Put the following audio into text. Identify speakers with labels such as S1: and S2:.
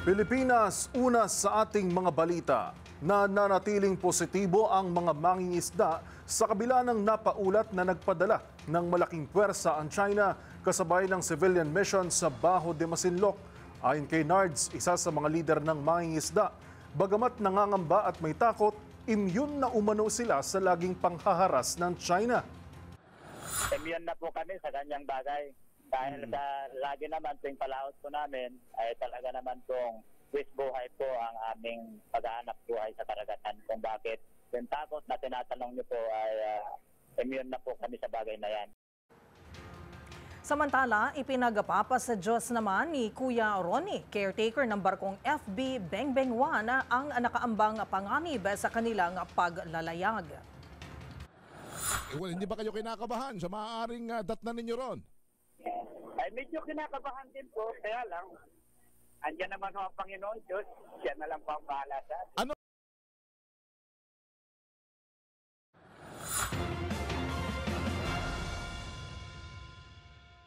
S1: Pilipinas, una sa ating mga balita na nanatiling positibo ang mga mangingisda sa kabila ng napaulat na nagpadala ng malaking puwersa ang China kasabay ng civilian mission sa Baho de Masinloc. Ayon kay Nards, isa sa mga lider ng mangingisda, bagamat nangangamba at may takot, immune na umano sila sa laging panghaharas ng China.
S2: Immune na po kami sa ganyang bagay. Dahil lagi naman tuwing palaot po namin ay talaga naman pong wish buhay po ang aming paghahanap buhay sa karagatan. Kung bakit yung takot na tinatanong niyo po ay immune na po kami sa bagay na yan.
S3: Samantala, ipinagpapa sa Diyos naman ni Kuya Ronnie, caretaker ng barkong FB Bengbeng 1 ang nakaambang panganib sa kanilang paglalayag.
S4: Well, hindi ba kayo kinakabahan sa maaaring datnan ninyo ron?
S2: Ay medyo kinakabahan din po, kaya lang, andyan naman ang Panginoon Diyos, siya na lang po ang bahala sa atin.
S4: Ano